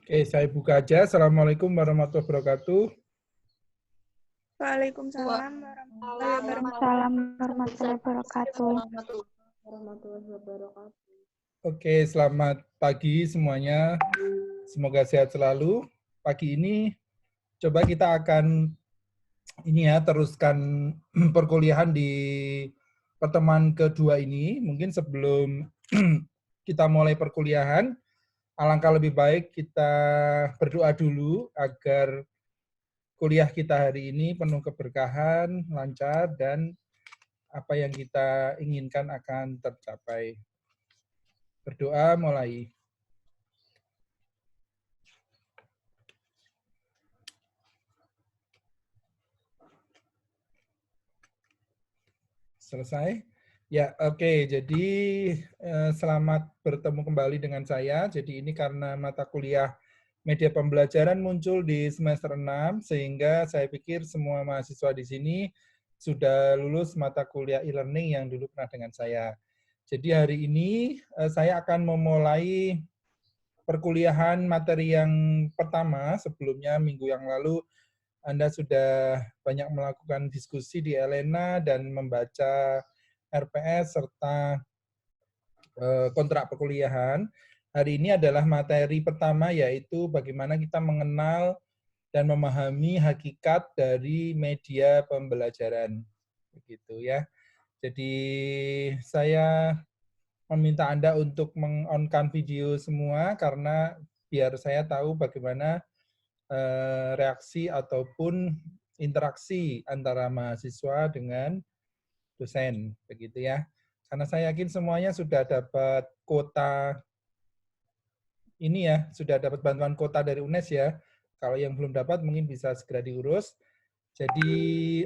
Oke, saya buka aja. Assalamualaikum warahmatullahi wabarakatuh. Waalaikumsalam Waalaikumsalam warahmatullahi wabarakatuh. Oke, selamat pagi semuanya. Semoga sehat selalu. Pagi ini coba kita akan teruskan perkuliahan di pertemuan kedua ini. Mungkin sebelum kita mulai perkuliahan, alangkah lebih baik kita berdoa dulu agar kuliah kita hari ini penuh keberkahan, lancar, dan apa yang kita inginkan akan tercapai. Berdoa mulai. Selesai? Ya, oke. Jadi selamat bertemu kembali dengan saya. Jadi ini karena mata kuliah media pembelajaran muncul di semester 6, sehingga saya pikir semua mahasiswa di sini sudah lulus mata kuliah e-learning yang dulu pernah dengan saya. Jadi hari ini saya akan memulai perkuliahan materi yang pertama. Sebelumnya minggu yang lalu Anda sudah banyak melakukan diskusi di Elena dan membaca RPS serta kontrak perkuliahan. Hari ini adalah materi pertama, yaitu bagaimana kita mengenal dan memahami hakikat dari media pembelajaran. Begitu ya. Jadi saya meminta Anda untuk meng-on-kan video semua karena biar saya tahu bagaimana reaksi ataupun interaksi antara mahasiswa dengan dosen, begitu ya. Karena saya yakin semuanya sudah dapat kuota ini ya, sudah dapat bantuan kuota dari UNES ya. Kalau yang belum dapat mungkin bisa segera diurus. Jadi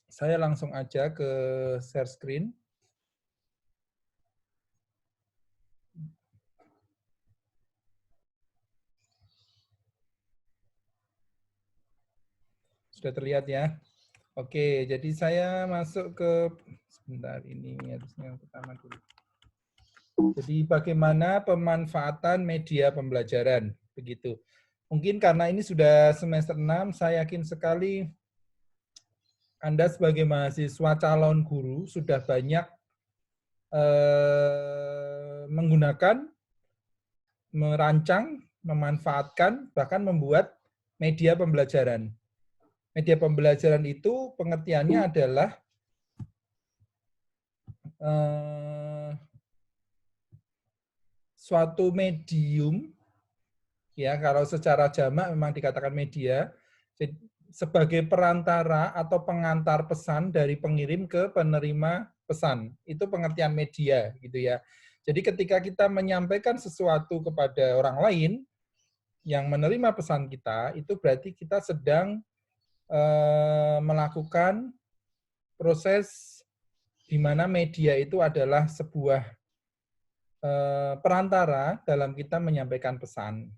saya langsung aja ke share screen. Sudah terlihat ya. Oke, jadi saya masuk ke sebentar, ini harusnya yang pertama dulu. Jadi bagaimana pemanfaatan media pembelajaran, begitu. Mungkin karena ini sudah semester 6, saya yakin sekali Anda sebagai mahasiswa calon guru sudah banyak menggunakan, merancang, memanfaatkan, bahkan membuat media pembelajaran. Media pembelajaran itu pengertiannya adalah suatu medium, ya kalau secara jamak memang dikatakan media, sebagai perantara atau pengantar pesan dari pengirim ke penerima pesan. Itu pengertian media, gitu ya. Jadi ketika kita menyampaikan sesuatu kepada orang lain yang menerima pesan kita, itu berarti kita sedang melakukan proses di mana media itu adalah sebuah perantara dalam kita menyampaikan pesan,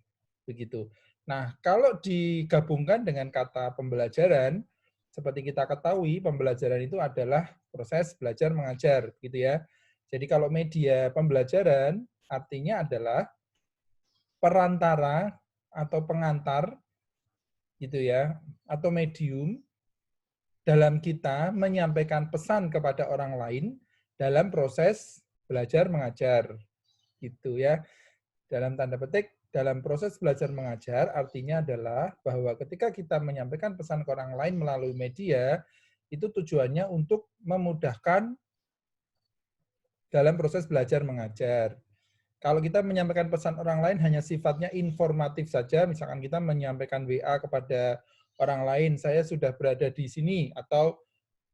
begitu. Nah, kalau digabungkan dengan kata pembelajaran, seperti kita ketahui, pembelajaran itu adalah proses belajar mengajar, gitu ya. Jadi kalau media pembelajaran artinya adalah perantara atau pengantar, gitu ya, atau medium dalam kita menyampaikan pesan kepada orang lain dalam proses belajar mengajar, gitu ya. Dalam tanda petik, dalam proses belajar mengajar artinya adalah bahwa ketika kita menyampaikan pesan ke orang lain melalui media, itu tujuannya untuk memudahkan dalam proses belajar mengajar. Kalau kita menyampaikan pesan orang lain hanya sifatnya informatif saja, misalkan kita menyampaikan WA kepada orang lain, saya sudah berada di sini, atau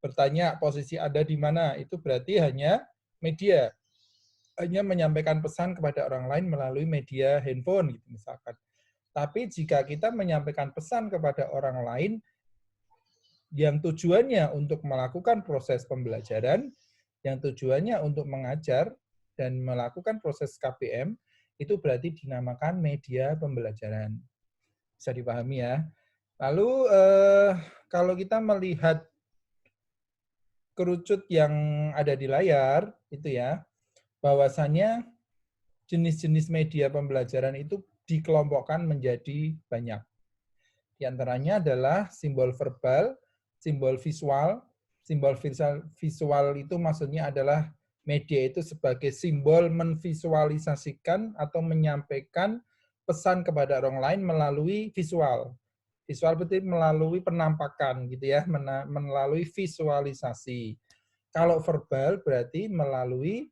bertanya posisi ada di mana, itu berarti hanya media. Hanya menyampaikan pesan kepada orang lain melalui media handphone, gitu misalkan. Tapi jika kita menyampaikan pesan kepada orang lain yang tujuannya untuk melakukan proses pembelajaran, yang tujuannya untuk mengajar dan melakukan proses KPM, itu berarti dinamakan media pembelajaran. Bisa dipahami ya. Lalu kalau kita melihat kerucut yang ada di layar, itu ya, bahwasannya jenis-jenis media pembelajaran itu dikelompokkan menjadi banyak. Di antaranya adalah simbol verbal, simbol visual. Simbol visual itu maksudnya adalah media itu sebagai simbol menvisualisasikan atau menyampaikan pesan kepada orang lain melalui visual. Visual berarti melalui penampakan gitu ya, melalui visualisasi. Kalau verbal berarti melalui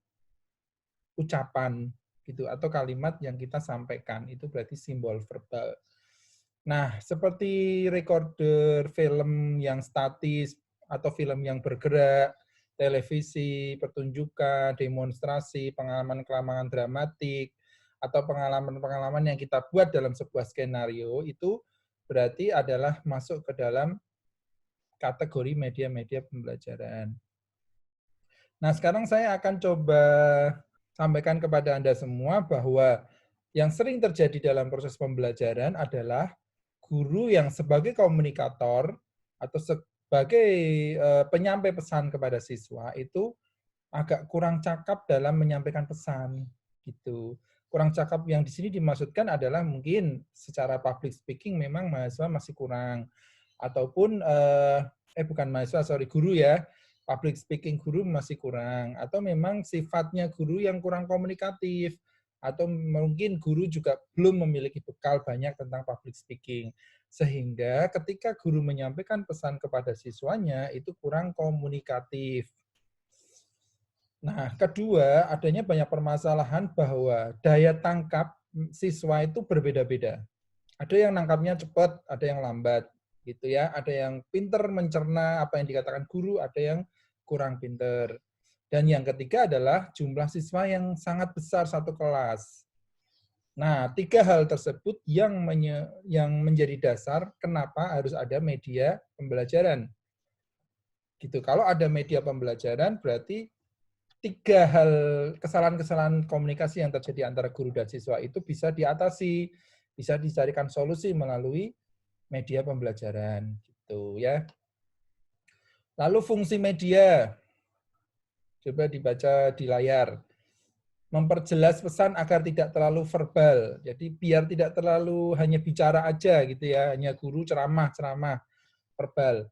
ucapan gitu atau kalimat yang kita sampaikan, itu berarti simbol verbal. Nah, seperti recorder film yang statis atau film yang bergerak, televisi, pertunjukan, demonstrasi, pengalaman-pengalaman dramatik, atau pengalaman-pengalaman yang kita buat dalam sebuah skenario, itu berarti adalah masuk ke dalam kategori media-media pembelajaran. Nah, sekarang saya akan coba sampaikan kepada Anda semua bahwa yang sering terjadi dalam proses pembelajaran adalah guru yang sebagai komunikator atau sebagai penyampai pesan kepada siswa itu agak kurang cakap dalam menyampaikan pesan gitu. Kurang cakap yang di sini dimaksudkan adalah mungkin secara public speaking memang mahasiswa masih kurang, ataupun bukan mahasiswa, sorry, guru ya, public speaking guru masih kurang, atau memang sifatnya guru yang kurang komunikatif, atau mungkin guru juga belum memiliki bekal banyak tentang public speaking. Sehingga ketika guru menyampaikan pesan kepada siswanya itu kurang komunikatif. Nah, kedua, adanya banyak permasalahan bahwa daya tangkap siswa itu berbeda-beda. Ada yang nangkapnya cepat, ada yang lambat, gitu ya. Ada yang pinter mencerna apa yang dikatakan guru, ada yang kurang pinter. Dan yang ketiga adalah jumlah siswa yang sangat besar satu kelas. Nah, tiga hal tersebut yang menjadi dasar kenapa harus ada media pembelajaran. Gitu. Kalau ada media pembelajaran, berarti tiga hal kesalahan-kesalahan komunikasi yang terjadi antara guru dan siswa itu bisa diatasi, bisa dicarikan solusi melalui media pembelajaran gitu ya. Lalu fungsi media. Coba dibaca di layar. Memperjelas pesan agar tidak terlalu verbal. Jadi biar tidak terlalu hanya bicara aja gitu ya, hanya guru ceramah verbal.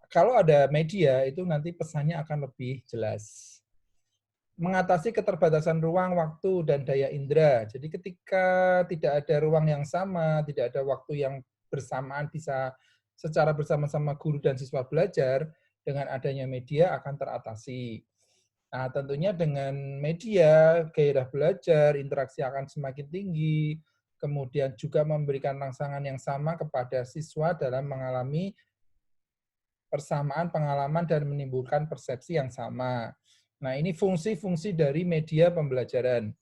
Kalau ada media itu nanti pesannya akan lebih jelas. Mengatasi keterbatasan ruang, waktu, dan daya indera. Jadi ketika tidak ada ruang yang sama, tidak ada waktu yang bersamaan bisa secara bersama-sama guru dan siswa belajar, dengan adanya media akan teratasi. Nah, tentunya dengan media, gairah belajar, interaksi akan semakin tinggi, kemudian juga memberikan rangsangan yang sama kepada siswa dalam mengalami persamaan pengalaman dan menimbulkan persepsi yang sama. Nah, ini fungsi-fungsi dari media pembelajaran.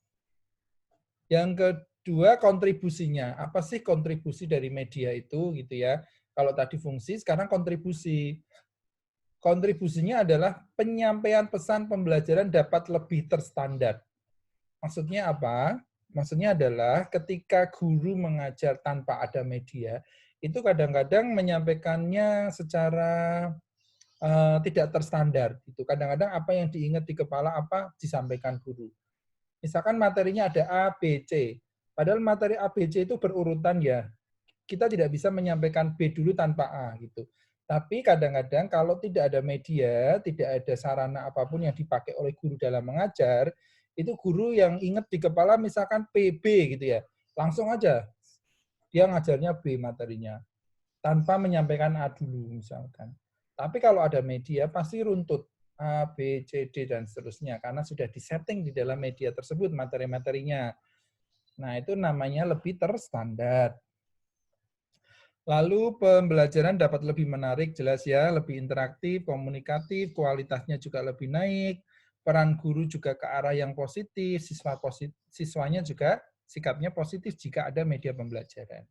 Yang kedua, kontribusinya. Apa sih kontribusi dari media itu gitu ya? Kalau tadi fungsi, sekarang kontribusi. Kontribusinya adalah penyampaian pesan pembelajaran dapat lebih terstandar. Maksudnya apa? Maksudnya adalah ketika guru mengajar tanpa ada media, itu kadang-kadang menyampaikannya secara tidak terstandar. Gitu. Kadang-kadang apa yang diingat di kepala apa disampaikan guru. Misalkan materinya ada A, B, C. Padahal materi A, B, C itu berurutan ya. Kita tidak bisa menyampaikan B dulu tanpa A gitu. Tapi kadang-kadang kalau tidak ada media, tidak ada sarana apapun yang dipakai oleh guru dalam mengajar, itu guru yang ingat di kepala misalkan PB gitu ya. Langsung aja dia ngajarnya B materinya tanpa menyampaikan A dulu misalkan. Tapi kalau ada media pasti runtut A, B, C, D, dan seterusnya karena sudah disetting di dalam media tersebut materi-materinya. Nah, itu namanya lebih terstandar. Lalu pembelajaran dapat lebih menarik, jelas ya, lebih interaktif, komunikatif, kualitasnya juga lebih naik, peran guru juga ke arah yang positif, siswanya juga sikapnya positif jika ada media pembelajaran.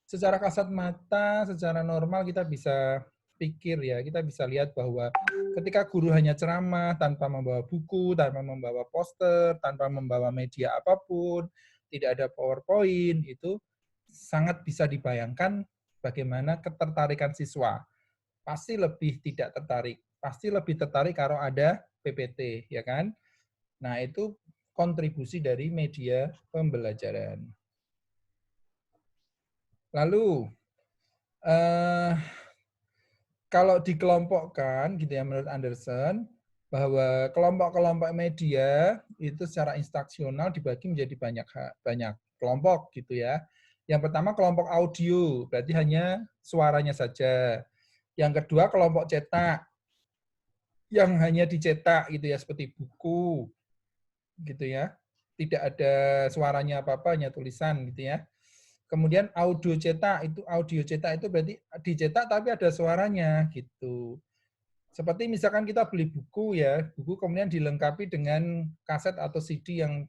Secara kasat mata, secara normal kita bisa pikir ya, kita bisa lihat bahwa ketika guru hanya ceramah tanpa membawa buku, tanpa membawa poster, tanpa membawa media apapun, tidak ada PowerPoint, itu sangat bisa dibayangkan bagaimana ketertarikan siswa. Pasti lebih tidak tertarik. Pasti lebih tertarik kalau ada PPT, ya kan? Nah, itu kontribusi dari media pembelajaran. Lalu, kalau dikelompokkan gitu ya menurut Anderson, bahwa kelompok-kelompok media itu secara instruksional dibagi menjadi banyak kelompok gitu ya. Yang pertama kelompok audio, berarti hanya suaranya saja. Yang kedua kelompok cetak, yang hanya dicetak gitu ya, seperti buku gitu ya. Tidak ada suaranya apa-apa, hanya tulisan gitu ya. Kemudian audio cetak itu berarti dicetak tapi ada suaranya gitu. Seperti misalkan kita beli buku ya, buku kemudian dilengkapi dengan kaset atau CD yang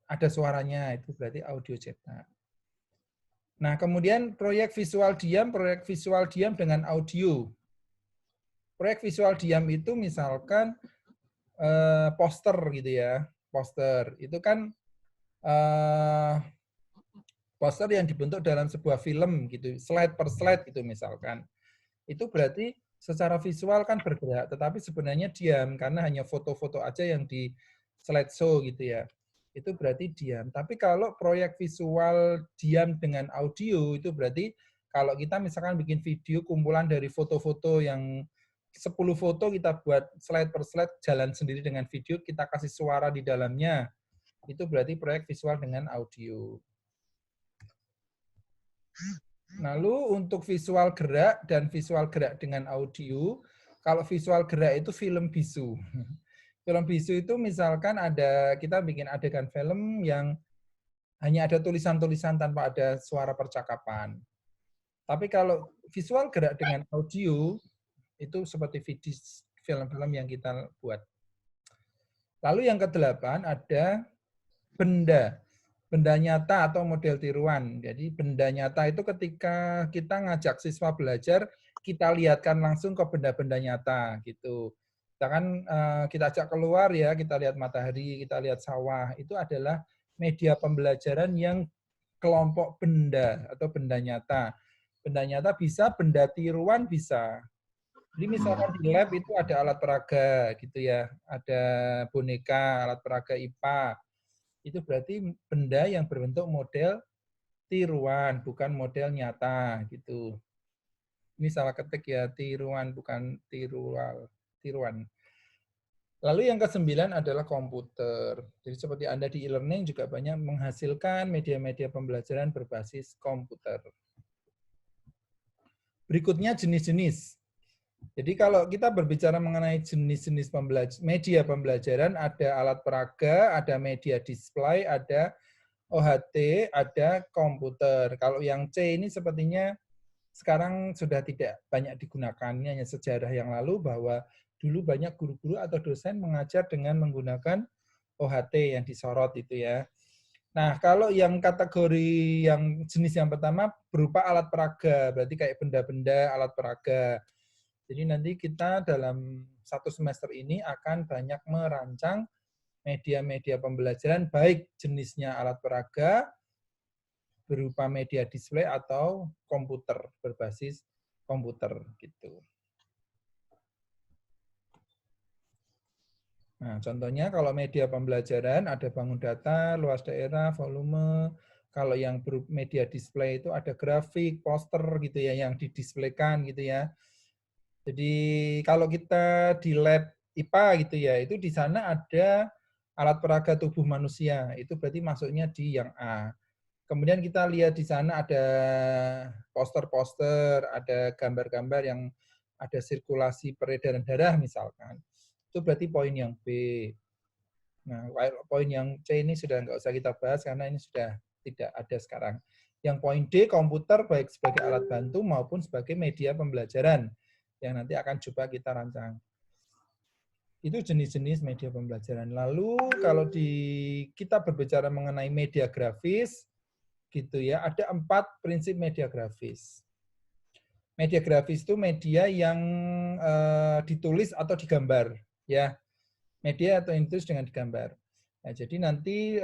ada suaranya, itu berarti audio cetak. Nah, kemudian proyek visual diam dengan audio. Proyek visual diam itu misalkan poster gitu ya, poster. Itu kan poster yang dibentuk dalam sebuah film gitu, slide per slide gitu misalkan. Itu berarti secara visual kan bergerak, tetapi sebenarnya diam karena hanya foto-foto aja yang di slideshow gitu ya. Itu berarti diam. Tapi kalau proyek visual diam dengan audio itu berarti kalau kita misalkan bikin video kumpulan dari foto-foto yang 10 foto kita buat slide per slide jalan sendiri dengan video, kita kasih suara di dalamnya. Itu berarti proyek visual dengan audio. Lalu untuk visual gerak dan visual gerak dengan audio, kalau visual gerak itu film bisu. Film bisu itu misalkan kita bikin adegan film yang hanya ada tulisan-tulisan tanpa ada suara percakapan. Tapi kalau visual gerak dengan audio, itu seperti film-film yang kita buat. Lalu yang ke-8 ada benda. Benda nyata atau model tiruan. Jadi benda nyata itu ketika kita ngajak siswa belajar, kita lihatkan langsung ke benda-benda nyata gitu. Misalkan kita ajak keluar ya, kita lihat matahari, kita lihat sawah, itu adalah media pembelajaran yang kelompok benda atau benda nyata. Benda nyata bisa, benda tiruan bisa. Jadi misalkan di lab itu ada alat peraga gitu ya, ada boneka, alat peraga IPA, itu berarti benda yang berbentuk model tiruan, bukan model nyata gitu. Ini salah ketik ya, tiruan bukan tiruan. Lalu yang ke-9 adalah komputer. Jadi seperti Anda di e-learning juga banyak menghasilkan media-media pembelajaran berbasis komputer. Berikutnya jenis-jenis. Jadi kalau kita berbicara mengenai jenis-jenis media pembelajaran, ada alat peraga, ada media display, ada OHT, ada komputer. Kalau yang C ini sepertinya sekarang sudah tidak banyak digunakan. Ini hanya sejarah yang lalu bahwa dulu banyak guru-guru atau dosen mengajar dengan menggunakan OHT yang disorot itu ya. Nah, kalau yang kategori yang jenis yang pertama berupa alat peraga, berarti kayak benda-benda alat peraga. Jadi nanti kita dalam satu semester ini akan banyak merancang media-media pembelajaran, baik jenisnya alat peraga, berupa media display atau komputer, berbasis komputer gitu. Nah, contohnya kalau media pembelajaran ada bangun data, luas daerah, volume. Kalau yang media display itu ada grafik, poster gitu ya yang didisplaykan gitu ya. Jadi kalau kita di lab IPA gitu ya, itu di sana ada alat peraga tubuh manusia. Itu berarti masuknya di yang A. Kemudian kita lihat di sana ada poster-poster, ada gambar-gambar yang ada sirkulasi peredaran darah misalkan. Itu berarti poin yang B. Nah, poin yang C ini sudah nggak usah kita bahas karena ini sudah tidak ada sekarang. Yang poin D, komputer baik sebagai alat bantu maupun sebagai media pembelajaran yang nanti akan coba kita rancang. Itu jenis-jenis media pembelajaran. Lalu kalau kita berbicara mengenai media grafis, gitu ya, ada 4 prinsip media grafis. Media grafis itu media yang ditulis atau digambar, ya. Media atau yang ditulis dengan digambar. Nah, jadi nanti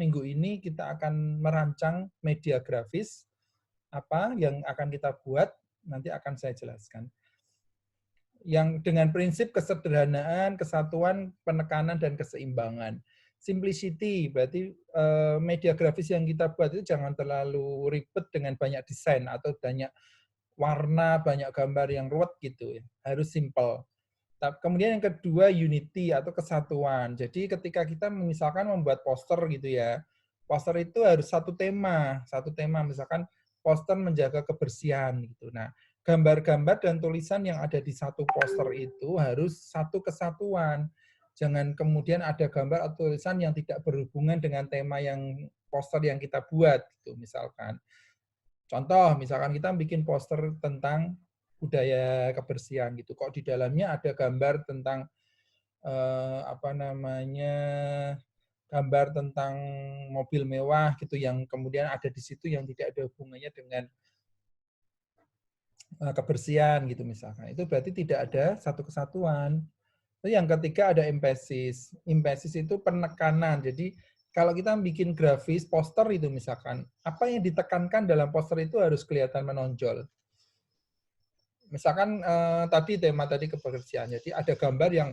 minggu ini kita akan merancang media grafis apa yang akan kita buat, nanti akan saya jelaskan. Yang dengan prinsip kesederhanaan, kesatuan, penekanan, dan keseimbangan. simplicity, berarti media grafis yang kita buat itu jangan terlalu ribet dengan banyak desain atau banyak warna, banyak gambar yang ruwet gitu ya. Harus simple. Kemudian yang kedua, unity atau kesatuan. Jadi ketika kita misalkan membuat poster gitu ya, poster itu harus satu tema misalkan poster menjaga kebersihan gitu. Nah, gambar-gambar dan tulisan yang ada di satu poster itu harus satu kesatuan. Jangan kemudian ada gambar atau tulisan yang tidak berhubungan dengan tema yang poster yang kita buat gitu misalkan. Contoh, misalkan kita bikin poster tentang budaya kebersihan gitu. Kok di dalamnya ada gambar tentang gambar tentang mobil mewah gitu yang kemudian ada di situ yang tidak ada hubungannya dengan kebersihan gitu misalkan. Itu berarti tidak ada satu kesatuan. Yang ketiga ada emphasis. Emphasis itu penekanan. Jadi kalau kita bikin grafis poster itu misalkan, apa yang ditekankan dalam poster itu harus kelihatan menonjol. Misalkan tadi tema tadi kebersihan. Jadi ada gambar yang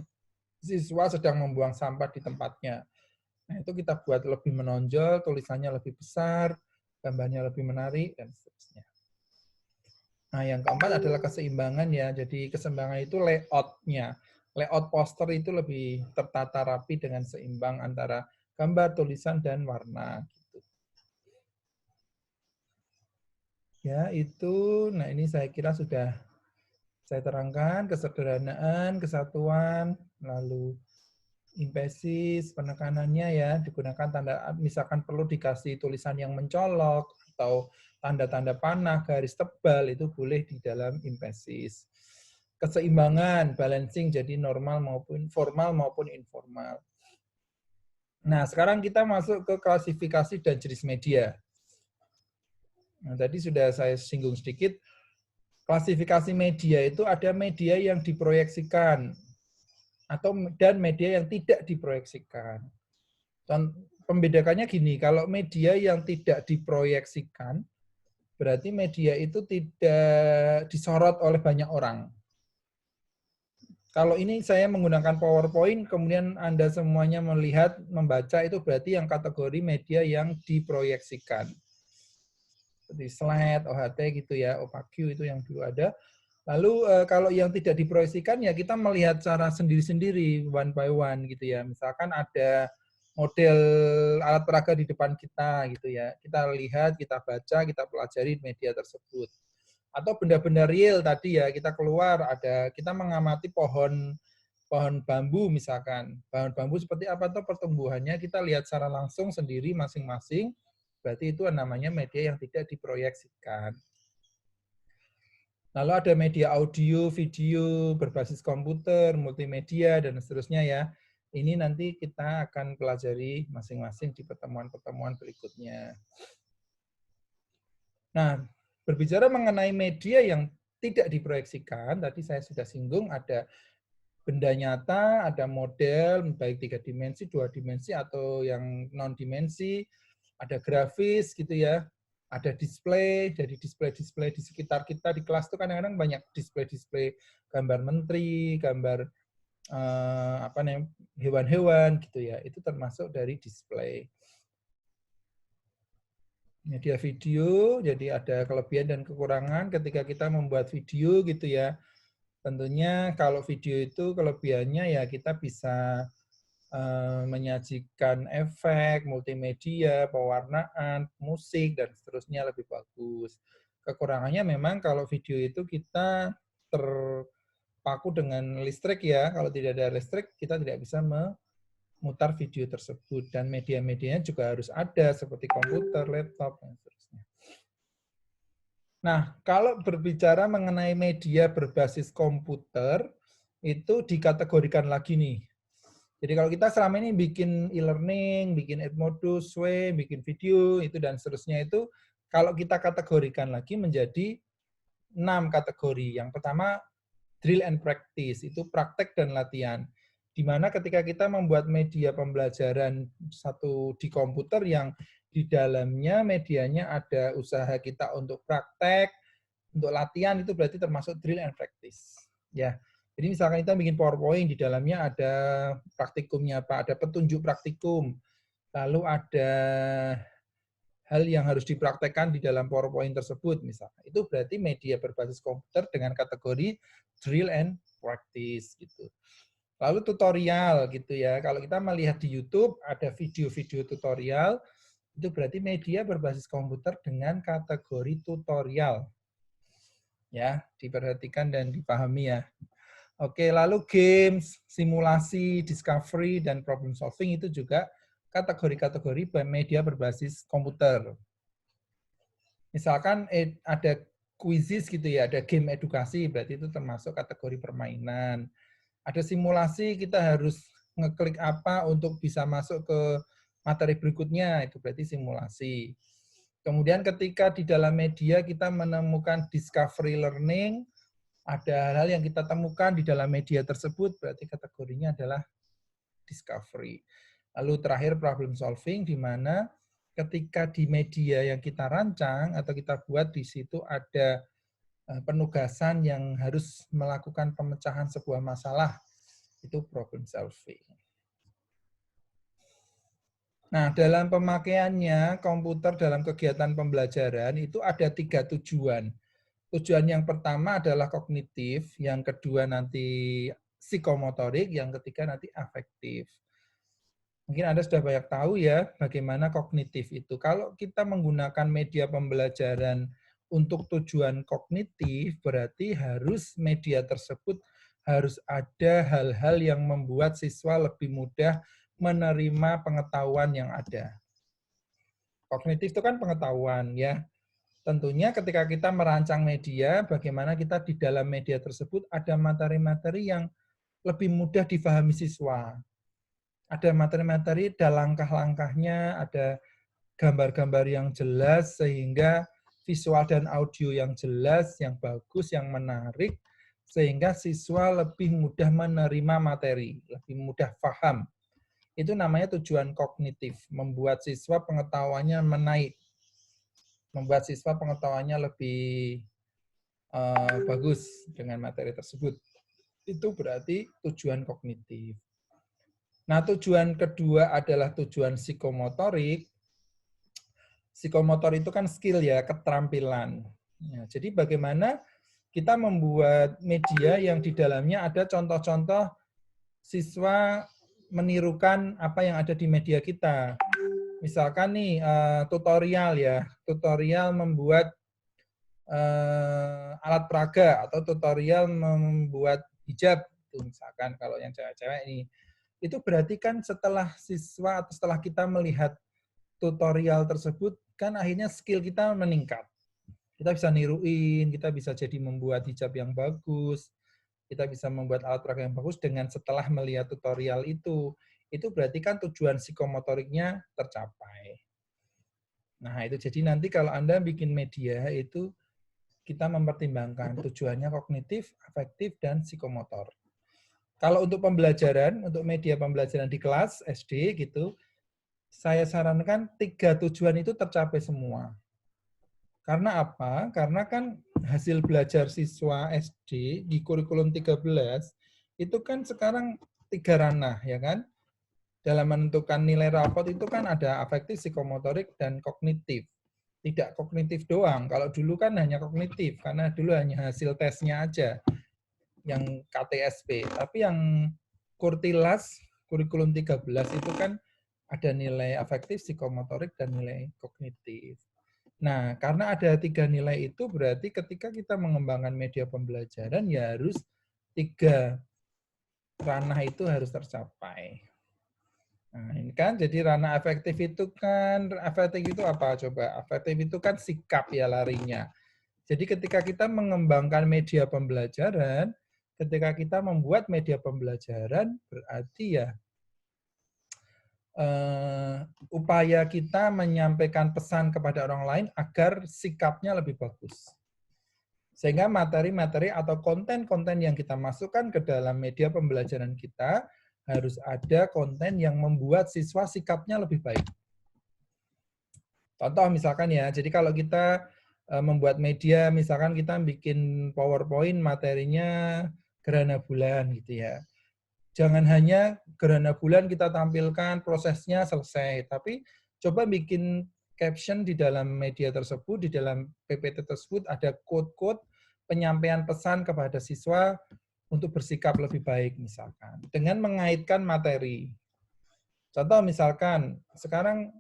siswa sedang membuang sampah di tempatnya. Nah, itu kita buat lebih menonjol, tulisannya lebih besar, gambarnya lebih menarik, dan seterusnya. Nah, yang keempat adalah keseimbangan ya. Jadi keseimbangan itu layout-nya. Layout poster itu lebih tertata rapi dengan seimbang antara gambar, tulisan, dan warna. Gitu. Ya, itu. Nah, ini saya kira sudah saya terangkan, kesederhanaan, kesatuan, lalu emphasis, penekanannya ya, digunakan tanda, misalkan perlu dikasih tulisan yang mencolok, atau tanda-tanda panah, garis tebal, itu boleh di dalam emphasis. Keseimbangan, balancing, jadi normal maupun formal maupun informal. Nah, sekarang kita masuk ke klasifikasi dan jenis media. Nah, tadi sudah saya singgung sedikit, klasifikasi media itu ada media yang diproyeksikan dan media yang tidak diproyeksikan. Pembedakannya gini, kalau media yang tidak diproyeksikan berarti media itu tidak disorot oleh banyak orang. Kalau ini saya menggunakan PowerPoint, kemudian Anda semuanya melihat, membaca, itu berarti yang kategori media yang diproyeksikan. Seperti slide, OHT gitu ya, OPAQ itu yang dulu ada. Lalu kalau yang tidak diproyeksikan ya kita melihat cara sendiri-sendiri, one by one gitu ya. Misalkan ada model alat peraga di depan kita gitu ya. Kita lihat, kita baca, kita pelajari media tersebut. Atau benda-benda real tadi ya, kita keluar kita mengamati pohon bambu misalkan. Pohon bambu seperti apa tuh pertumbuhannya, kita lihat secara langsung sendiri masing-masing. Berarti itu namanya media yang tidak diproyeksikan. Lalu ada media audio, video, berbasis komputer, multimedia, dan seterusnya ya. Ini nanti kita akan pelajari masing-masing di pertemuan-pertemuan berikutnya. Nah, berbicara mengenai media yang tidak diproyeksikan, tadi saya sudah singgung ada benda nyata, ada model, baik 3 dimensi, 2 dimensi, atau yang non-dimensi, ada grafis gitu ya, ada display, jadi display-display di sekitar kita di kelas itu kadang-kadang banyak display-display gambar menteri, gambar hewan-hewan gitu ya, itu termasuk dari display. Media video, jadi ada kelebihan dan kekurangan ketika kita membuat video gitu ya. Tentunya kalau video itu kelebihannya ya kita bisa menyajikan efek, multimedia, pewarnaan, musik, dan seterusnya lebih bagus. Kekurangannya memang kalau video itu kita terpaku dengan listrik ya. Kalau tidak ada listrik, kita tidak bisa memutar video tersebut. Dan media-medianya juga harus ada, seperti komputer, laptop, dan seterusnya. Nah, kalau berbicara mengenai media berbasis komputer, itu dikategorikan lagi nih. Jadi kalau kita selama ini bikin e-learning, bikin Edmodus, Sway, bikin video, itu dan seterusnya itu, kalau kita kategorikan lagi menjadi 6 kategori. Yang pertama, drill and practice, itu praktek dan latihan. Di mana ketika kita membuat media pembelajaran satu di komputer yang di dalamnya medianya ada usaha kita untuk praktek, untuk latihan, itu berarti termasuk drill and practice. Ya. Jadi misalkan kita bikin PowerPoint, di dalamnya ada praktikumnya apa, ada petunjuk praktikum, lalu ada hal yang harus dipraktekkan di dalam PowerPoint tersebut misalnya. Itu berarti media berbasis komputer dengan kategori drill and practice gitu. Lalu tutorial gitu ya. Kalau kita melihat di YouTube ada video-video tutorial, itu berarti media berbasis komputer dengan kategori tutorial. Ya, diperhatikan dan dipahami ya. Oke, lalu games, simulasi, discovery, dan problem solving itu juga kategori-kategori media berbasis komputer. Misalkan ada quizzes gitu ya, ada game edukasi, berarti itu termasuk kategori permainan. Ada simulasi, kita harus ngeklik apa untuk bisa masuk ke materi berikutnya, itu berarti simulasi. Kemudian ketika di dalam media kita menemukan discovery learning, ada hal-hal yang kita temukan di dalam media tersebut, berarti kategorinya adalah discovery. Lalu terakhir problem solving, di mana ketika di media yang kita rancang atau kita buat di situ ada penugasan yang harus melakukan pemecahan sebuah masalah, itu problem solving. Nah, dalam pemakaiannya komputer dalam kegiatan pembelajaran itu ada 3 tujuan. Tujuan yang pertama adalah kognitif, yang kedua nanti psikomotorik, yang ketiga nanti afektif. Mungkin Anda sudah banyak tahu ya bagaimana kognitif itu. Kalau kita menggunakan media pembelajaran untuk tujuan kognitif, berarti harus media tersebut harus ada hal-hal yang membuat siswa lebih mudah menerima pengetahuan yang ada. Kognitif itu kan pengetahuan ya. Tentunya ketika kita merancang media, bagaimana kita di dalam media tersebut ada materi-materi yang lebih mudah difahami siswa. Ada materi-materi, ada langkah-langkahnya, ada gambar-gambar yang jelas, sehingga visual dan audio yang jelas, yang bagus, yang menarik, sehingga siswa lebih mudah menerima materi, lebih mudah paham. Itu namanya tujuan kognitif, membuat siswa pengetahuannya menaik, membuat siswa pengetahuannya lebih bagus dengan materi tersebut. Itu berarti tujuan kognitif. Nah, tujuan kedua adalah tujuan psikomotorik. Psikomotor itu kan skill ya, keterampilan. Ya, jadi bagaimana kita membuat media yang di dalamnya ada contoh-contoh siswa menirukan apa yang ada di media kita. Misalkan nih tutorial ya, tutorial membuat alat peraga atau tutorial membuat hijab, misalkan kalau yang cewek-cewek ini. Itu berarti kan setelah siswa atau setelah kita melihat tutorial tersebut, kan akhirnya skill kita meningkat. Kita bisa niruin, kita bisa jadi membuat hijab yang bagus, kita bisa membuat alat peraga yang bagus dengan setelah melihat tutorial itu. Itu berarti kan tujuan psikomotoriknya tercapai. Nah, itu jadi nanti kalau Anda bikin media itu kita mempertimbangkan tujuannya kognitif, afektif, dan psikomotor. Kalau untuk pembelajaran, untuk media pembelajaran di kelas SD gitu, saya sarankan 3 tujuan itu tercapai semua. Karena apa? Karena kan hasil belajar siswa SD di kurikulum 13 itu kan sekarang 3 ranah, ya kan? Dalam menentukan nilai rapot itu kan ada afektif, psikomotorik, dan kognitif. Tidak kognitif doang. Kalau dulu kan hanya kognitif, karena dulu hanya hasil tesnya aja yang KTSP. Tapi yang Kurtilas, kurikulum 13 itu kan ada nilai afektif, psikomotorik, dan nilai kognitif. Nah, karena ada 3 nilai itu, berarti ketika kita mengembangkan media pembelajaran, ya harus 3 ranah itu harus tercapai. Nah, ini kan jadi ranah afektif itu kan, afektif itu apa coba? Afektif itu kan sikap ya larinya. Jadi ketika kita mengembangkan media pembelajaran, ketika kita membuat media pembelajaran, berarti ya upaya kita menyampaikan pesan kepada orang lain agar sikapnya lebih bagus. Sehingga materi-materi atau konten-konten yang kita masukkan ke dalam media pembelajaran kita harus ada konten yang membuat siswa sikapnya lebih baik. Contoh misalkan ya, jadi kalau kita membuat media, misalkan kita bikin PowerPoint materinya gerhana bulan gitu ya. Jangan hanya gerhana bulan kita tampilkan prosesnya selesai, tapi coba bikin caption di dalam media tersebut, di dalam PPT tersebut ada quote-quote penyampaian pesan kepada siswa untuk bersikap lebih baik misalkan, dengan mengaitkan materi. Contoh misalkan sekarang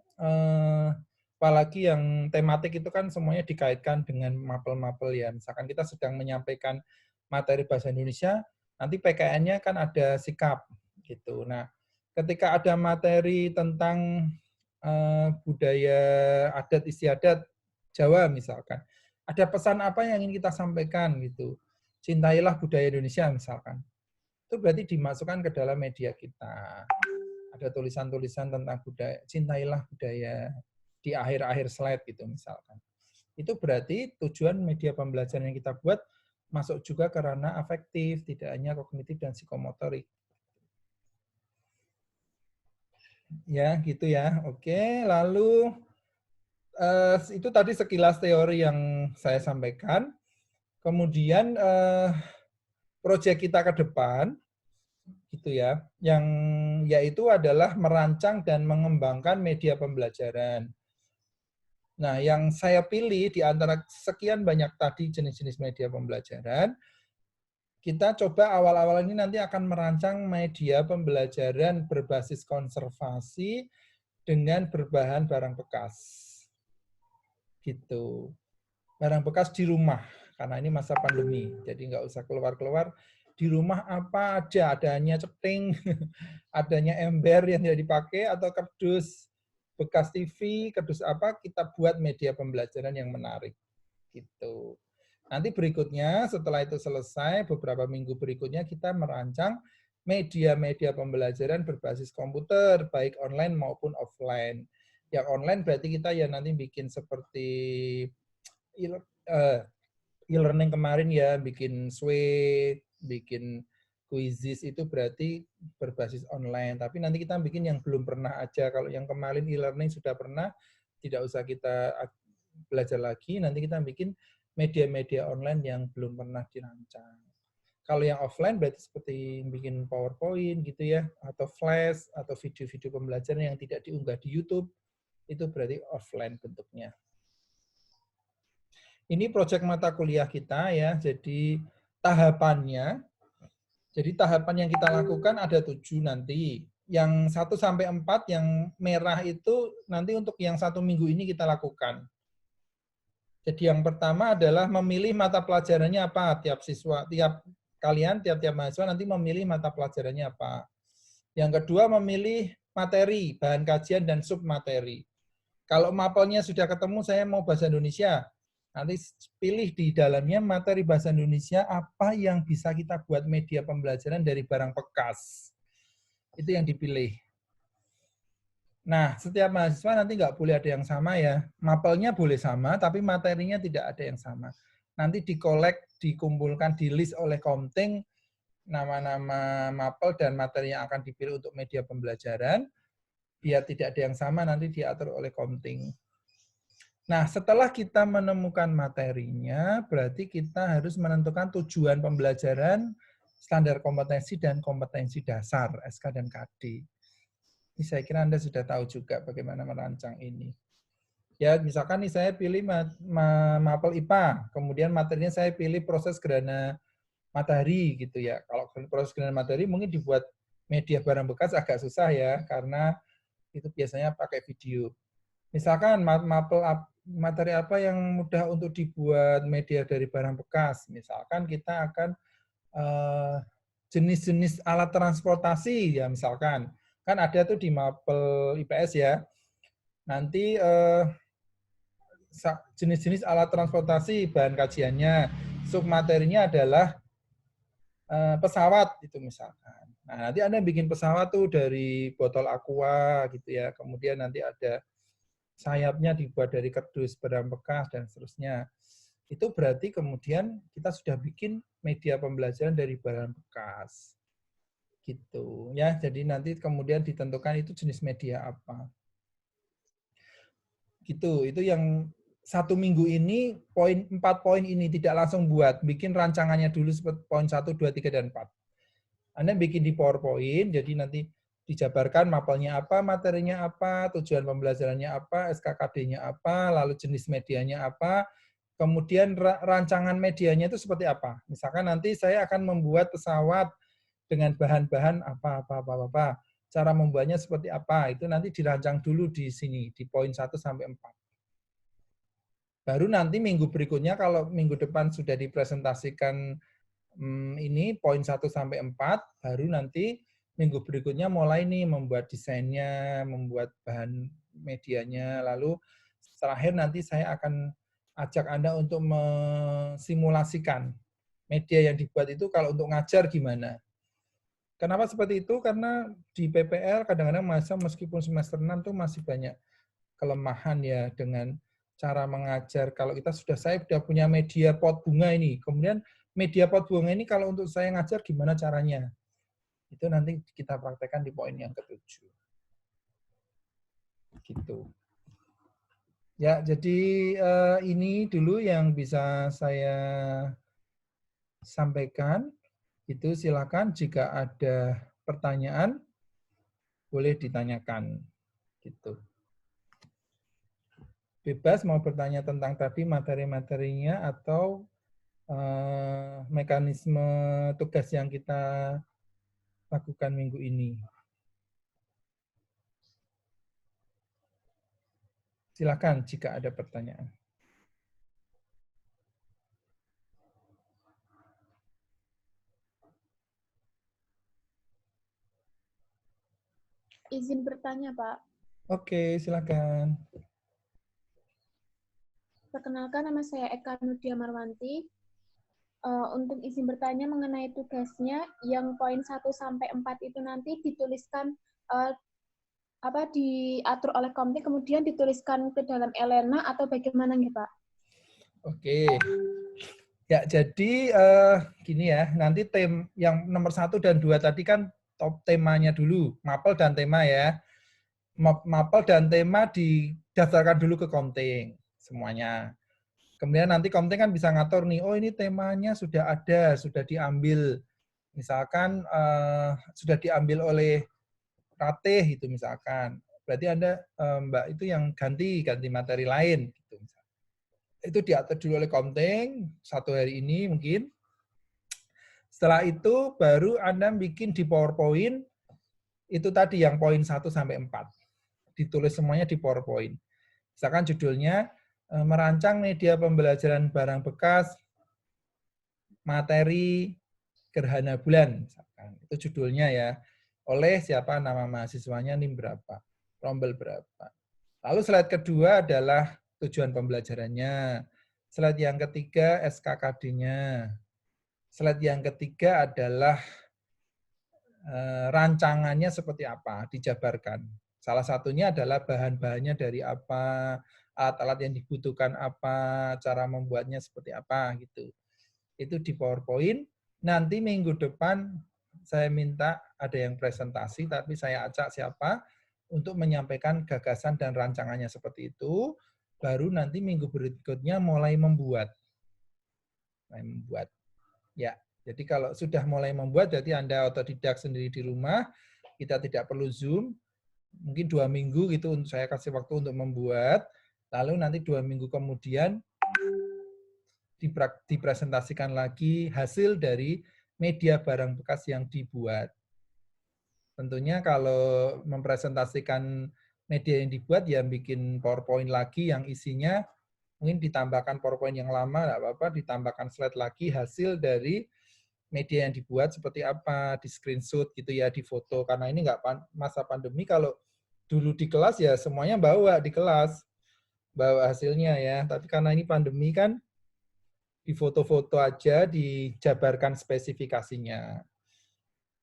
apalagi yang tematik itu kan semuanya dikaitkan dengan mapel-mapel ya. Misalkan kita sedang menyampaikan materi bahasa Indonesia, nanti PKN-nya kan ada sikap gitu. Nah, ketika ada materi tentang budaya adat istiadat Jawa misalkan, ada pesan apa yang ingin kita sampaikan gitu. Cintailah budaya Indonesia misalkan. Itu berarti dimasukkan ke dalam media kita. Ada tulisan-tulisan tentang budaya, cintailah budaya di akhir-akhir slide gitu misalkan. Itu berarti tujuan media pembelajaran yang kita buat masuk juga ke ranah afektif, tidak hanya kognitif dan psikomotorik. Ya, gitu ya. Oke, lalu itu tadi sekilas teori yang saya sampaikan. Kemudian proyek kita ke depan gitu ya, yang yaitu adalah merancang dan mengembangkan media pembelajaran. Nah, yang saya pilih di antara sekian banyak tadi jenis-jenis media pembelajaran, kita coba awal-awal ini nanti akan merancang media pembelajaran berbasis konservasi dengan berbahan barang bekas. Gitu. Barang bekas di rumah, karena ini masa pandemi, jadi nggak usah keluar-keluar. Di rumah apa aja, adanya ceting, adanya ember yang tidak dipakai, atau kardus bekas TV, kardus apa, kita buat media pembelajaran yang menarik. Gitu. Nanti berikutnya, setelah itu selesai, beberapa minggu berikutnya kita merancang media-media pembelajaran berbasis komputer, baik online maupun offline. Yang online berarti kita ya nanti bikin seperti e-learning kemarin ya, bikin Sway, bikin Quizzes, itu berarti berbasis online. Tapi nanti kita bikin yang belum pernah aja. Kalau yang kemarin e-learning sudah pernah, tidak usah kita belajar lagi. Nanti kita bikin media-media online yang belum pernah dirancang. Kalau yang offline berarti seperti bikin PowerPoint gitu ya, atau Flash, atau video-video pembelajaran yang tidak diunggah di YouTube, itu berarti offline bentuknya. Ini proyek mata kuliah kita ya, jadi tahapannya, tahapan yang kita lakukan ada 7 nanti. Yang 1 sampai 4 yang merah itu nanti untuk yang 1 minggu ini kita lakukan. Jadi yang pertama adalah memilih mata pelajarannya apa, tiap siswa, tiap mahasiswa nanti memilih mata pelajarannya apa. Yang kedua memilih materi, bahan kajian dan submateri. Kalau mapelnya sudah ketemu, saya mau bahasa Indonesia. Nanti pilih di dalamnya materi bahasa Indonesia apa yang bisa kita buat media pembelajaran dari barang bekas. Itu yang dipilih. Nah, setiap mahasiswa nanti nggak boleh ada yang sama ya. Mapelnya boleh sama, tapi materinya tidak ada yang sama. Nanti dikolek, dikumpulkan, di list oleh Komting, nama-nama mapel dan materi yang akan dipilih untuk media pembelajaran. Biar tidak ada yang sama, nanti diatur oleh Komting. Nah, setelah kita menemukan materinya, berarti kita harus menentukan tujuan pembelajaran, standar kompetensi, dan kompetensi dasar, SK dan KD. Ini saya kira Anda sudah tahu juga bagaimana merancang ini. Ya, misalkan nih saya pilih mapel IPA, kemudian materinya saya pilih proses gerhana matahari gitu ya. Kalau proses gerhana matahari mungkin dibuat media barang bekas agak susah ya, karena itu biasanya pakai video. Misalkan materi apa yang mudah untuk dibuat media dari barang bekas. Misalkan kita akan jenis-jenis alat transportasi ya, misalkan kan ada tuh di mapel IPS ya. Nanti jenis-jenis alat transportasi bahan kajiannya, submaterinya adalah pesawat itu misalkan. Nah, nanti Anda bikin pesawat tuh dari botol aqua gitu ya. Kemudian nanti ada sayapnya dibuat dari kardus barang bekas dan seterusnya. Itu berarti kemudian kita sudah bikin media pembelajaran dari barang bekas. Gitu ya. Jadi nanti kemudian ditentukan itu jenis media apa. Gitu. Itu yang 1 minggu ini 4 poin ini tidak langsung buat, bikin rancangannya dulu seperti poin 1, 2, 3, dan 4. Anda bikin di PowerPoint, jadi nanti dijabarkan mapelnya apa, materinya apa, tujuan pembelajarannya apa, SKKD-nya apa, lalu jenis medianya apa, kemudian rancangan medianya itu seperti apa. Misalkan nanti saya akan membuat pesawat dengan bahan-bahan apa. Cara membuatnya seperti apa, itu nanti dirancang dulu di sini, di poin 1 sampai 4. Baru nanti minggu berikutnya, kalau minggu depan sudah dipresentasikan ini poin 1 sampai 4, baru nanti minggu berikutnya mulai nih membuat desainnya, membuat bahan medianya, lalu terakhir nanti saya akan ajak Anda untuk mensimulasikan media yang dibuat itu kalau untuk ngajar gimana. Kenapa seperti itu? Karena di PPL kadang-kadang masa meskipun semester 6 tuh masih banyak kelemahan ya dengan cara mengajar. Kalau saya sudah punya media pot bunga ini, kemudian media pot bunga ini kalau untuk saya ngajar gimana caranya? Itu nanti kita praktekkan di poin yang ke-7. Gitu. Ya, jadi ini dulu yang bisa saya sampaikan. Itu silakan jika ada pertanyaan boleh ditanyakan. Gitu. Bebas mau bertanya tentang tadi materi-materinya atau mekanisme tugas yang kita lakukan minggu ini. Silakan jika ada pertanyaan. Izin bertanya, Pak. Oke, silakan. Perkenalkan, nama saya Eka Nudia Marwanti. Untuk izin bertanya mengenai tugasnya, yang poin 1 sampai 4 itu nanti dituliskan diatur oleh Komti, kemudian dituliskan ke dalam Elena atau bagaimana nih, Pak? Oke. Ya, jadi gini ya, nanti yang nomor 1 dan 2 tadi kan top temanya dulu, mapel dan tema ya. Mapel dan tema didaftarkan dulu ke Komting semuanya. Kemudian nanti Komting kan bisa ngatur nih, oh ini temanya sudah ada, sudah diambil. Misalkan sudah diambil oleh Ratih itu misalkan. Berarti Anda Mbak itu yang ganti materi lain gitu. Itu diatur dulu oleh Komting 1 hari ini mungkin. Setelah itu baru Anda bikin di PowerPoint itu tadi yang poin 1 sampai 4. Ditulis semuanya di PowerPoint. Misalkan judulnya merancang media pembelajaran barang bekas materi gerhana bulan misalkan. Itu judulnya ya. Oleh siapa, nama mahasiswanya, NIM berapa, rombel berapa. Lalu slide kedua adalah tujuan pembelajarannya. Slide yang ketiga SKKD-nya. Slide yang ketiga adalah rancangannya seperti apa, dijabarkan. Salah satunya adalah bahan-bahannya dari apa, alat-alat yang dibutuhkan apa, cara membuatnya seperti apa gitu. Itu di PowerPoint. Nanti minggu depan saya minta ada yang presentasi, tapi saya acak siapa untuk menyampaikan gagasan dan rancangannya seperti itu. Baru nanti minggu berikutnya mulai membuat. Ya, jadi kalau sudah mulai membuat, jadi Anda otodidak sendiri di rumah, kita tidak perlu Zoom, mungkin 2 minggu gitu saya kasih waktu untuk membuat, lalu nanti 2 minggu kemudian dipresentasikan lagi hasil dari media barang bekas yang dibuat. Tentunya kalau mempresentasikan media yang dibuat, ya bikin PowerPoint lagi yang isinya mungkin ditambahkan PowerPoint yang lama, nggak apa-apa, ditambahkan slide lagi hasil dari media yang dibuat seperti apa, di screenshot gitu ya, di foto. Karena ini nggak masa pandemi, kalau dulu di kelas ya semuanya bawa di kelas, bawa hasilnya ya. Tapi karena ini pandemi kan, di foto-foto aja, dijabarkan spesifikasinya.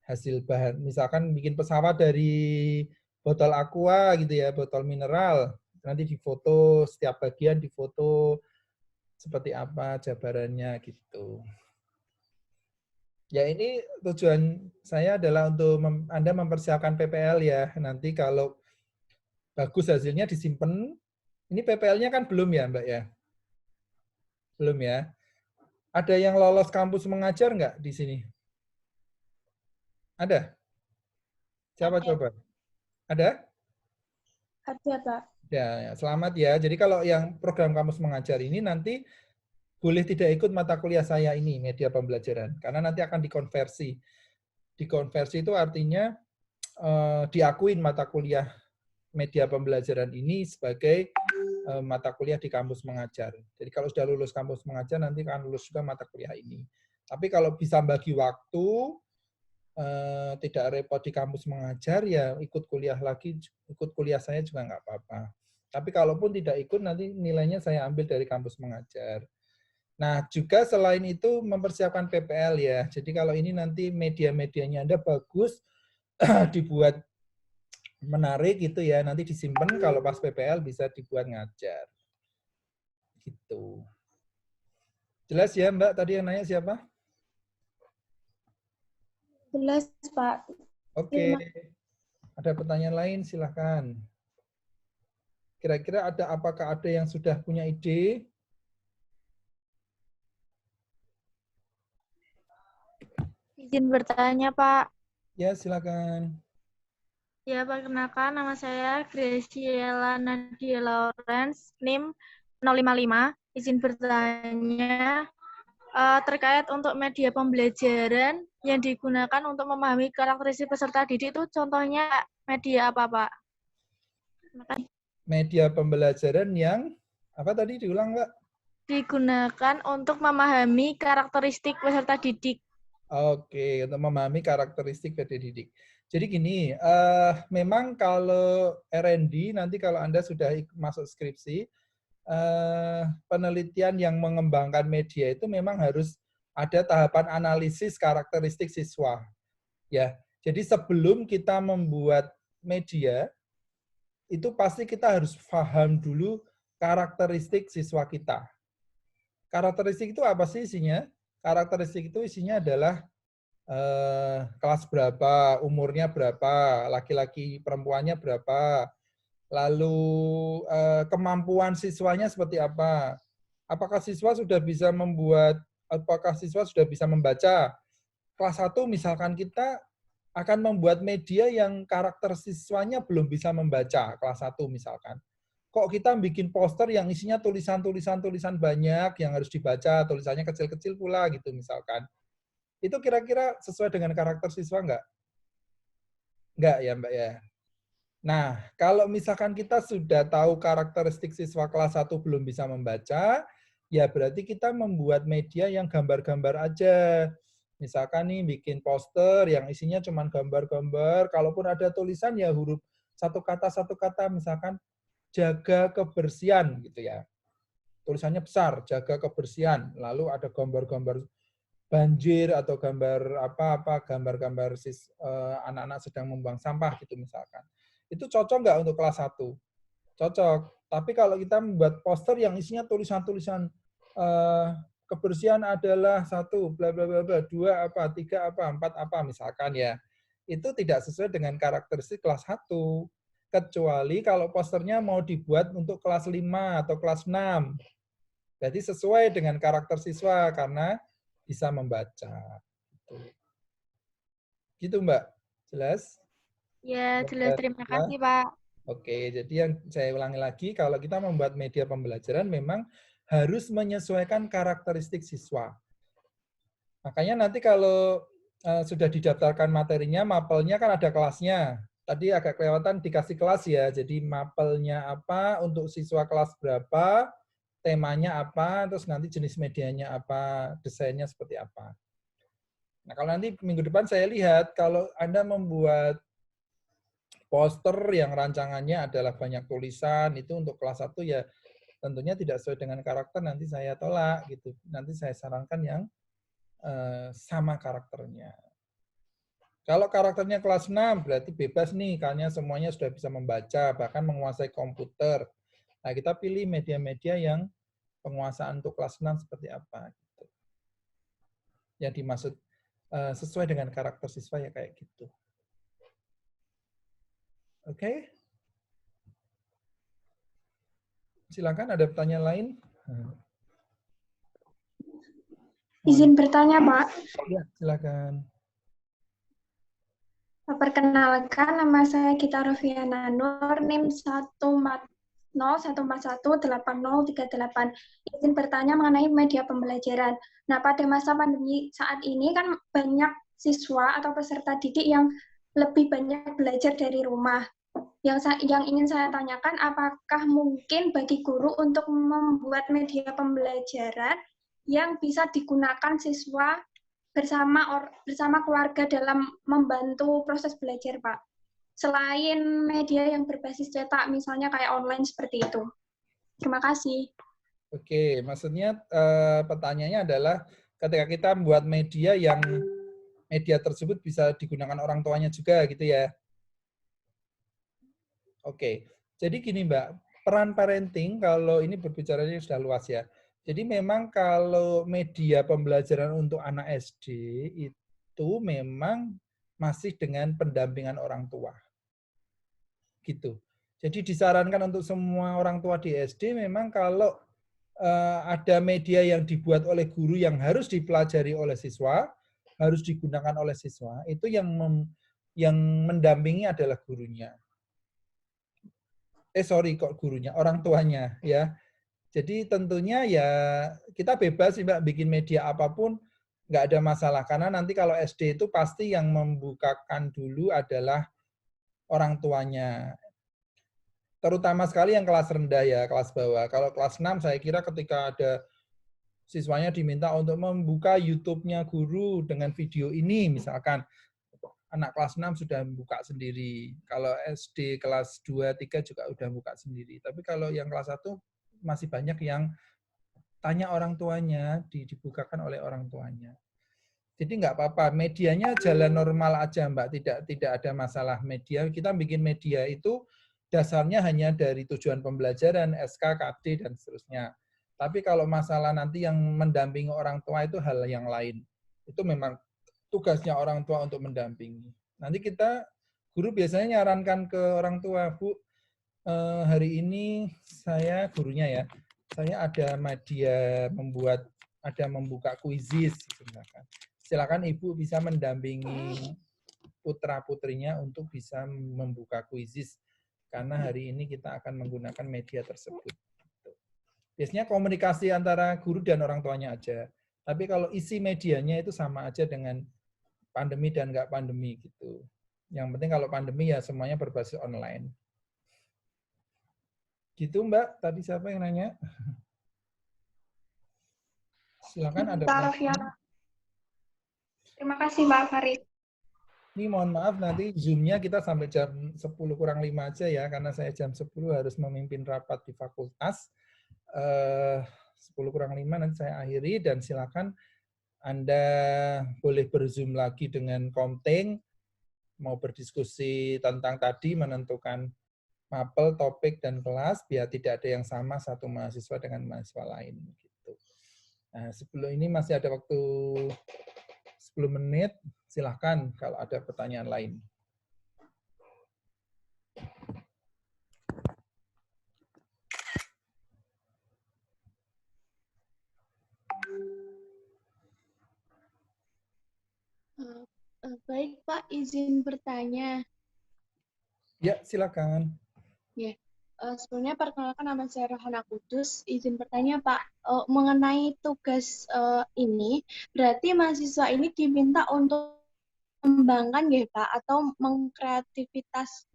Hasil bahan, misalkan bikin pesawat dari botol aqua gitu ya, botol mineral, nanti difoto, setiap bagian difoto seperti apa jabarannya gitu. Ya ini tujuan saya adalah untuk Anda mempersiapkan PPL ya. Nanti kalau bagus hasilnya disimpan, Ini PPL-nya kan belum ya, Mbak ya? Belum ya. Ada yang lolos kampus mengajar nggak di sini? Ada? Siapa Ada. coba? Ada? Ada, Pak. Ya, selamat ya. Jadi kalau yang program kampus mengajar ini nanti boleh tidak ikut mata kuliah saya ini, media pembelajaran. Karena nanti akan dikonversi. Dikonversi itu artinya diakuin mata kuliah media pembelajaran ini sebagai mata kuliah di kampus mengajar. Jadi kalau sudah lulus kampus mengajar, nanti akan lulus juga mata kuliah ini. Tapi kalau bisa bagi waktu, tidak repot di kampus mengajar, ya ikut kuliah lagi, ikut kuliah saya juga nggak apa-apa. Tapi kalaupun tidak ikut, nanti nilainya saya ambil dari kampus mengajar. Nah, juga selain itu mempersiapkan PPL ya. Jadi kalau ini nanti media-medianya Anda bagus, dibuat menarik gitu ya, nanti disimpan kalau pas PPL bisa dibuat ngajar. Gitu. Jelas ya Mbak, tadi yang nanya siapa? Jelas, Pak. Oke. Ada pertanyaan lain, silahkan. Kira-kira apakah ada yang sudah punya ide? Izin bertanya, Pak. Ya, silakan. Ya, perkenalkan nama saya Graciela Nadia Lawrence, NIM 055. Izin bertanya terkait untuk media pembelajaran yang digunakan untuk memahami karakteristik peserta didik itu contohnya media apa, Pak? Terima kasih. Media pembelajaran yang apa tadi diulang, Mbak? Digunakan untuk memahami karakteristik peserta didik. Oke, untuk memahami karakteristik peserta didik. Jadi gini, memang kalau R&D nanti kalau Anda sudah masuk skripsi, penelitian yang mengembangkan media itu memang harus ada tahapan analisis karakteristik siswa. Ya, jadi sebelum kita membuat media, itu pasti kita harus paham dulu karakteristik siswa kita. Karakteristik itu apa sih isinya? Karakteristik itu isinya adalah kelas berapa, umurnya berapa, laki-laki perempuannya berapa, lalu kemampuan siswanya seperti apa. Apakah siswa sudah bisa membaca? Kelas 1 misalkan kita akan membuat media yang karakter siswanya belum bisa membaca, kelas 1 misalkan. Kok kita bikin poster yang isinya tulisan banyak yang harus dibaca, tulisannya kecil-kecil pula gitu misalkan. Itu kira-kira sesuai dengan karakter siswa nggak? Nggak ya Mbak ya? Nah, kalau misalkan kita sudah tahu karakteristik siswa kelas 1 belum bisa membaca, ya berarti kita membuat media yang gambar-gambar aja. Misalkan nih bikin poster yang isinya cuma gambar-gambar, kalaupun ada tulisan ya huruf satu kata, misalkan jaga kebersihan gitu ya. Tulisannya besar, jaga kebersihan, lalu ada gambar-gambar banjir atau gambar-gambar anak-anak sedang membuang sampah gitu misalkan. Itu cocok nggak untuk kelas 1? Cocok. Tapi kalau kita membuat poster yang isinya tulisan-tulisan kebersihan adalah 1, bla bla bla bla, 2 apa, 3 apa, 4 apa misalkan ya. Itu tidak sesuai dengan karakteristik kelas 1. Kecuali kalau posternya mau dibuat untuk kelas 5 atau kelas 6. Jadi sesuai dengan karakter siswa karena bisa membaca. Gitu Mbak. Jelas? Ya, jelas. Terima kasih, Pak. Oke, jadi yang saya ulangi lagi, kalau kita membuat media pembelajaran memang harus menyesuaikan karakteristik siswa. Makanya nanti kalau sudah didaftarkan materinya, mapelnya kan ada kelasnya. Tadi agak kelewatan dikasih kelas ya, jadi mapelnya apa, untuk siswa kelas berapa, temanya apa, terus nanti jenis medianya apa, desainnya seperti apa. Nah, kalau nanti minggu depan saya lihat, kalau Anda membuat poster yang rancangannya adalah banyak tulisan, itu untuk kelas 1 ya tentunya tidak sesuai dengan karakter, nanti saya tolak gitu. Nanti saya sarankan yang sama karakternya. Kalau karakternya kelas 6 berarti bebas nih, karena semuanya sudah bisa membaca, bahkan menguasai komputer. Nah, kita pilih media-media yang penguasaan untuk kelas 6 seperti apa. Gitu. Yang dimaksud sesuai dengan karakter siswa ya kayak gitu. Oke? Silakan, ada pertanyaan lain? Izin bertanya, Pak. Ya, silakan. Perkenalkan, nama saya Gita Rofiana Nur, NIM 14014188038. Izin bertanya mengenai media pembelajaran. Nah, pada masa pandemi saat ini kan banyak siswa atau peserta didik yang lebih banyak belajar dari rumah. Yang ingin saya tanyakan, apakah mungkin bagi guru untuk membuat media pembelajaran yang bisa digunakan siswa bersama keluarga dalam membantu proses belajar, Pak? Selain media yang berbasis cetak, misalnya kayak online seperti itu. Terima kasih. Oke, maksudnya pertanyaannya adalah ketika kita membuat media yang media tersebut bisa digunakan orang tuanya juga gitu ya. Oke, jadi gini Mbak, peran parenting kalau ini berbicaranya sudah luas ya. Jadi memang kalau media pembelajaran untuk anak SD itu memang masih dengan pendampingan orang tua. Gitu. Jadi disarankan untuk semua orang tua di SD memang kalau ada media yang dibuat oleh guru yang harus dipelajari oleh siswa, harus digunakan oleh siswa, itu yang mendampingi adalah gurunya. Orang tuanya ya. Jadi tentunya ya kita bebas sih Mbak bikin media apapun, nggak ada masalah. Karena nanti kalau SD itu pasti yang membukakan dulu adalah orang tuanya. Terutama sekali yang kelas rendah ya, kelas bawah. Kalau kelas 6 saya kira ketika ada siswanya diminta untuk membuka YouTube-nya guru dengan video ini misalkan. Anak kelas 6 sudah buka sendiri. Kalau SD kelas 2, 3 juga udah buka sendiri. Tapi kalau yang kelas 1 masih banyak yang tanya orang tuanya, dibukakan oleh orang tuanya. Jadi nggak apa-apa, medianya jalan normal aja Mbak, tidak ada masalah media. Kita bikin media itu dasarnya hanya dari tujuan pembelajaran, SK, KD, dan seterusnya. Tapi kalau masalah nanti yang mendampingi orang tua itu hal yang lain. Itu memang tugasnya orang tua untuk mendampingi. Nanti kita, guru biasanya nyarankan ke orang tua, Bu, hari ini saya gurunya ya, saya ada media membuka kuisis, misalkan. Silakan Ibu bisa mendampingi putra-putrinya untuk bisa membuka kuisis, karena hari ini kita akan menggunakan media tersebut. Biasanya komunikasi antara guru dan orang tuanya aja. Tapi kalau isi medianya itu sama aja dengan pandemi dan nggak pandemi gitu. Yang penting kalau pandemi ya semuanya berbasis online. Gitu Mbak, tadi siapa yang nanya? Silakan ada pertanyaan. Terima kasih Mbak Farid. Ini mohon maaf nanti Zoom-nya kita sampai jam 10 kurang 5 aja ya, karena saya jam 10 harus memimpin rapat di fakultas. 10 kurang 5 nanti saya akhiri dan silakan Anda boleh berzoom lagi dengan Komting, mau berdiskusi tentang tadi, menentukan mapel, topik, dan kelas, biar tidak ada yang sama satu mahasiswa dengan mahasiswa lain. Gitu. Nah, sebelum ini masih ada waktu 10 menit, silahkan kalau ada pertanyaan lain. Baik Pak, izin bertanya. Ya, silakan. Ya, sebelumnya perkenalkan nama saya Rohana Kudus. Izin bertanya Pak, mengenai tugas ini, berarti mahasiswa ini diminta untuk mengembangkan ya Pak, atau mengkreativitas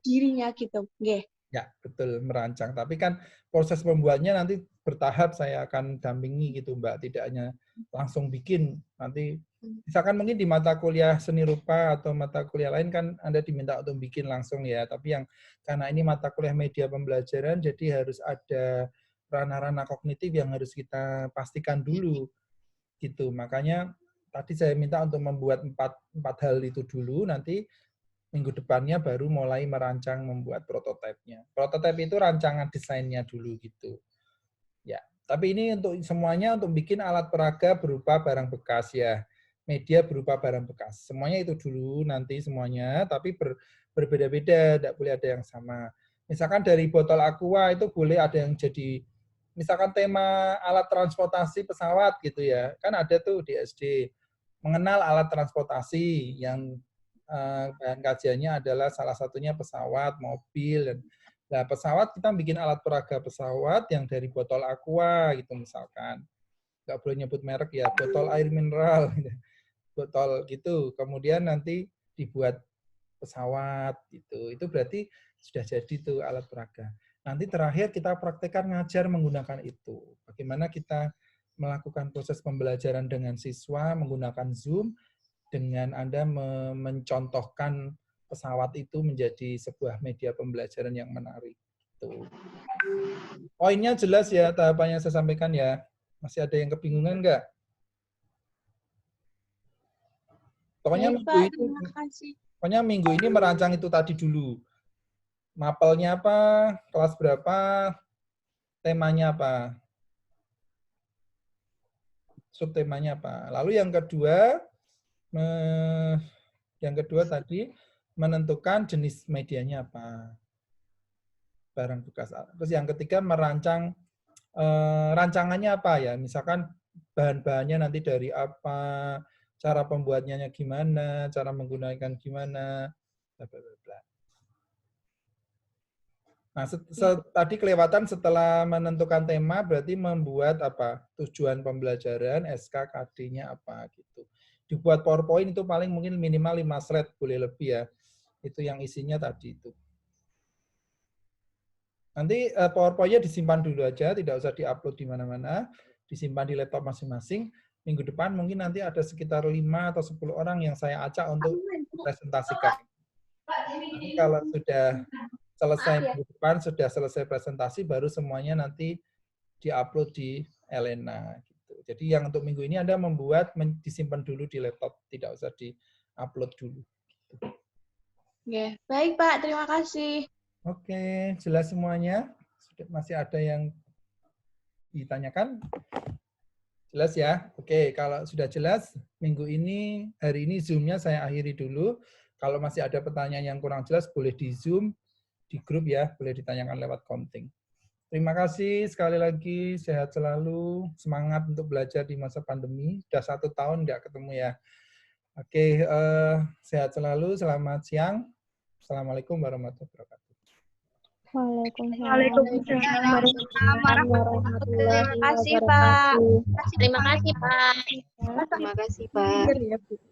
dirinya gitu, nggih? Ya, betul, merancang. Tapi kan proses pembuatnya nanti bertahap saya akan dampingi gitu Mbak, tidak hanya langsung bikin. Nanti misalkan mungkin di mata kuliah seni rupa atau mata kuliah lain kan Anda diminta untuk bikin langsung ya, tapi yang karena ini mata kuliah media pembelajaran jadi harus ada ranah-ranah kognitif yang harus kita pastikan dulu gitu. Makanya tadi saya minta untuk membuat empat hal itu dulu, nanti minggu depannya baru mulai merancang membuat prototipenya. Prototip itu rancangan desainnya dulu gitu. Ya, tapi ini untuk semuanya untuk bikin alat peraga berupa barang bekas ya. Media berupa barang bekas. Semuanya itu dulu nanti semuanya, tapi berbeda-beda, tidak boleh ada yang sama. Misalkan dari botol aqua itu boleh ada yang jadi, misalkan tema alat transportasi pesawat gitu ya. Kan ada tuh di SD, mengenal alat transportasi yang bahan kajiannya adalah salah satunya pesawat, mobil. Nah, pesawat kita bikin alat peraga pesawat yang dari botol aqua gitu misalkan. Nggak boleh nyebut merek ya, botol air mineral. Botol gitu. Kemudian nanti dibuat pesawat gitu. Itu berarti sudah jadi tuh alat peraga. Nanti terakhir kita praktekkan ngajar menggunakan itu. Bagaimana kita melakukan proses pembelajaran dengan siswa menggunakan Zoom dengan Anda mencontohkan pesawat itu menjadi sebuah media pembelajaran yang menarik. Tuh. Poinnya jelas ya, tahapannya saya sampaikan ya. Masih ada yang kebingungan nggak? Pokoknya minggu ini merancang itu tadi dulu. Mapelnya apa, kelas berapa, temanya apa, subtemanya apa. Lalu yang kedua tadi menentukan jenis medianya apa, barang bekas. Terus yang ketiga merancang rancangannya apa ya, misalkan bahan-bahannya nanti dari apa, cara pembuatnya gimana, cara menggunakan gimana, bla bla bla. Nah, tadi kelewatan setelah menentukan tema berarti membuat apa? Tujuan pembelajaran, SKKD-nya apa gitu. Dibuat PowerPoint itu paling mungkin minimal 5 slide, boleh lebih ya. Itu yang isinya tadi itu. Nanti PowerPoint-nya disimpan dulu aja, tidak usah diupload di mana-mana, disimpan di laptop masing-masing. Minggu depan mungkin nanti ada sekitar 5 atau 10 orang yang saya acak untuk presentasikan. Nanti kalau sudah selesai minggu depan, sudah selesai presentasi, baru semuanya nanti diupload di Elena. Gitu. Jadi yang untuk minggu ini Anda membuat, disimpan dulu di laptop, tidak usah diupload dulu. Oke, baik Pak, terima kasih. Oke, jelas semuanya? Masih ada yang ditanyakan? Jelas ya? Oke, kalau sudah jelas, minggu ini, hari ini Zoom-nya saya akhiri dulu. Kalau masih ada pertanyaan yang kurang jelas, boleh di Zoom, di grup ya, boleh ditanyakan lewat konting. Terima kasih sekali lagi, sehat selalu, semangat untuk belajar di masa pandemi. Sudah 1 tahun nggak ketemu ya. Oke, sehat selalu, selamat siang. Assalamualaikum warahmatullahi wabarakatuh. Waalaikumsalam warahmatullahi wabarakatuh. Terima kasih Pak. Terima kasih Pak.